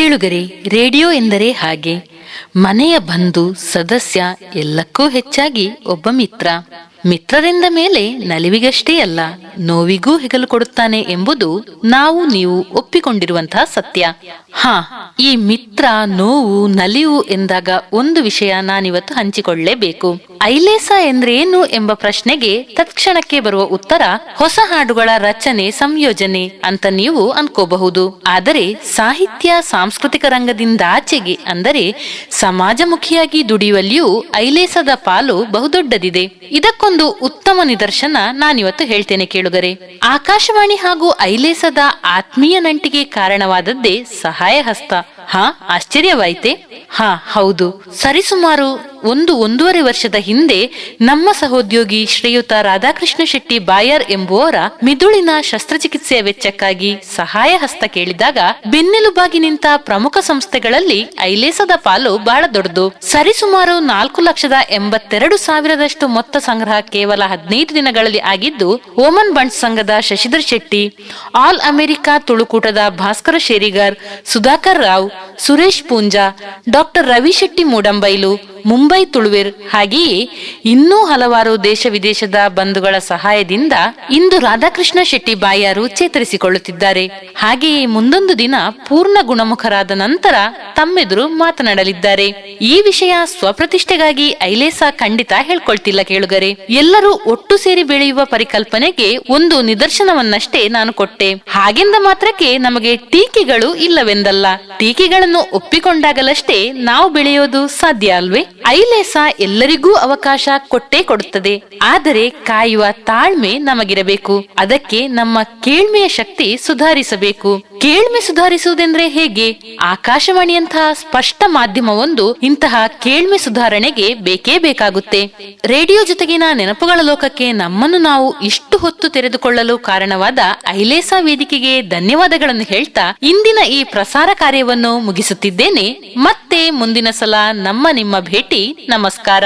ಕೇಳುಗರೆ, ರೇಡಿಯೋ ಎಂದರೆ ಹಾಗೆ ಮನೆಯ ಬಂಧು ಸದಸ್ಯ, ಎಲ್ಲಕ್ಕೂ ಹೆಚ್ಚಾಗಿ ಒಬ್ಬ ಮಿತ್ರ. ಮಿತ್ರರಿಂದ ಮೇಲೆ ನಲಿವಿಗಷ್ಟೇ ಅಲ್ಲ, ನೋವಿಗೂ ಹೆಗಲು ಕೊಡುತ್ತಾನೆ ಎಂಬುದು ನಾವು ನೀವು ಒಪ್ಪಿಕೊಂಡಿರುವಂತಹ ಸತ್ಯ. ಈ ಮಿತ್ರ, ನೋವು, ನಲಿವು ಎಂದಾಗ ಒಂದು ವಿಷಯ ನಾನಿವತ್ತು ಹಂಚಿಕೊಳ್ಳಲೇಬೇಕು. ಐಲೇಸ ಎಂದ್ರೇನು ಎಂಬ ಪ್ರಶ್ನೆಗೆ ತತ್ಕ್ಷಣಕ್ಕೆ ಬರುವ ಉತ್ತರ ಹೊಸ ಹಾಡುಗಳ ರಚನೆ, ಸಂಯೋಜನೆ ಅಂತ ನೀವು ಅನ್ಕೋಬಹುದು. ಆದರೆ ಸಾಹಿತ್ಯ ಸಾಂಸ್ಕೃತಿಕ ರಂಗದಿಂದಾಚೆಗೆ, ಅಂದರೆ ಸಮಾಜಮುಖಿಯಾಗಿ ದುಡಿಯುವಲ್ಲಿಯೂ ಐಲೇಸದ ಪಾಲು ಬಹುದೊಡ್ಡದಿದೆ. ಇದಕ್ಕೊಂದು ಉತ್ತಮ ನಿದರ್ಶನ ನಾನಿವತ್ತು ಹೇಳ್ತೇನೆ ಕೇಳುಗರೆ. ಆಕಾಶವಾಣಿ ಹಾಗೂ ಐಲೇಸದ ಆತ್ಮೀಯ ನಂಟಿಗೆ ಕಾರಣವಾದದ್ದೇ ಸಹಾಯ ಹಸ್ತ. ಆಶ್ಚರ್ಯವಾಯಿತೆ? ಹೌದು. ಸರಿಸುಮಾರು 1-1.5 ವರ್ಷದ ಹಿಂದೆ ನಮ್ಮ ಸಹೋದ್ಯೋಗಿ ಶ್ರೀಯುತ ರಾಧಾಕೃಷ್ಣ ಶೆಟ್ಟಿ ಬಾಯರ್ ಎಂಬುವರ ಮಿದುಳಿನ ಶಸ್ತ್ರಚಿಕಿತ್ಸೆಯ ವೆಚ್ಚಕ್ಕಾಗಿ ಸಹಾಯ ಹಸ್ತ ಕೇಳಿದಾಗ ಬೆನ್ನೆಲುಬಾಗಿ ನಿಂತ ಪ್ರಮುಖ ಸಂಸ್ಥೆಗಳಲ್ಲಿ ಐಲೇಸದ ಪಾಲು ಬಹಳ ದೊಡ್ಡದು. ಸರಿಸುಮಾರು 4,82,000 ಮೊತ್ತ ಸಂಗ್ರಹ ಕೇವಲ 15 ದಿನಗಳಲ್ಲಿ ಆಗಿದ್ದು, ಓಮನ್ ಬಂಟ್ ಸಂಘದ ಶಶಿಧರ್ ಶೆಟ್ಟಿ, ಆಲ್ ಅಮೆರಿಕಾ ತುಳುಕೂಟದ ಭಾಸ್ಕರ ಶೇರಿಗಾರ್, ಸುಧಾಕರ್ ರಾವ್, ಸುರೇಶ್ ಪೂಂಜಾ, ಡಾಕ್ಟರ್ ರವಿ ಶೆಟ್ಟಿ ಮೂಡಂಬೈಲು, ಮುಂಬೈ ತುಳುವೆರ್, ಹಾಗೆಯೇ ಇನ್ನೂ ಹಲವಾರು ದೇಶ ವಿದೇಶದ ಬಂಧುಗಳ ಸಹಾಯದಿಂದ ಇಂದು ರಾಧಾಕೃಷ್ಣ ಶೆಟ್ಟಿ ಬಾಯಾರು ಚೇತರಿಸಿಕೊಳ್ಳುತ್ತಿದ್ದಾರೆ. ಹಾಗೆಯೇ ಮುಂದೊಂದು ದಿನ ಪೂರ್ಣ ಗುಣಮುಖರಾದ ನಂತರ ತಮ್ಮೆದುರು ಮಾತನಾಡಲಿದ್ದಾರೆ. ಈ ವಿಷಯ ಸ್ವಪ್ರತಿಷ್ಠೆಗಾಗಿ ಐಲೇಸ ಖಂಡಿತ ಹೇಳ್ಕೊಳ್ತಿಲ್ಲ ಕೇಳುಗರೆ. ಎಲ್ಲರೂ ಒಟ್ಟು ಸೇರಿ ಬೆಳೆಯುವ ಪರಿಕಲ್ಪನೆಗೆ ಒಂದು ನಿದರ್ಶನವನ್ನಷ್ಟೇ ನಾನು ಕೊಟ್ಟೆ. ಹಾಗೆಂದ ಮಾತ್ರಕ್ಕೆ ನಮಗೆ ಟೀಕೆಗಳು ಇಲ್ಲವೆಂದಲ್ಲ. ಟೀಕೆಗಳನ್ನು ಒಪ್ಪಿಕೊಂಡಾಗಲಷ್ಟೇ ನಾವು ಬೆಳೆಯೋದು ಸಾಧ್ಯ ಅಲ್ವೇ? ಐಲೇಸ ಎಲ್ಲರಿಗೂ ಅವಕಾಶ ಕೊಟ್ಟೇ ಕೊಡುತ್ತದೆ. ಆದರೆ ಕಾಯುವ ತಾಳ್ಮೆ ನಮಗಿರಬೇಕು. ಅದಕ್ಕೆ ನಮ್ಮ ಕೇಳ್ಮೆಯ ಶಕ್ತಿ ಸುಧಾರಿಸಬೇಕು. ಕೇಳ್ಮೆ ಸುಧಾರಿಸುವುದೆಂದ್ರೆ ಹೇಗೆ? ಆಕಾಶವಾಣಿಯಂತಹ ಸ್ಪಷ್ಟ ಮಾಧ್ಯಮವೊಂದು ಇಂತಹ ಕೇಳ್ಮೆ ಸುಧಾರಣೆಗೆ ಬೇಕೇ ಬೇಕಾಗುತ್ತೆ. ರೇಡಿಯೋ ಜೊತೆಗಿನ ನೆನಪುಗಳ ಲೋಕಕ್ಕೆ ನಮ್ಮನ್ನು ನಾವು ಇಷ್ಟು ಹೊತ್ತು ತೆರೆದುಕೊಳ್ಳಲು ಕಾರಣವಾದ ಐಲೇಸ ವೇದಿಕೆಗೆ ಧನ್ಯವಾದಗಳನ್ನು ಹೇಳ್ತಾ ಇಂದಿನ ಈ ಪ್ರಸಾರ ಕಾರ್ಯವನ್ನು ಮುಗಿಸುತ್ತಿದ್ದೇನೆ. ಮತ್ತೆ ಮುಂದಿನ ಸಲ ನಮ್ಮ ನಿಮ್ಮ ಭೇಟಿ. ನಮಸ್ಕಾರ.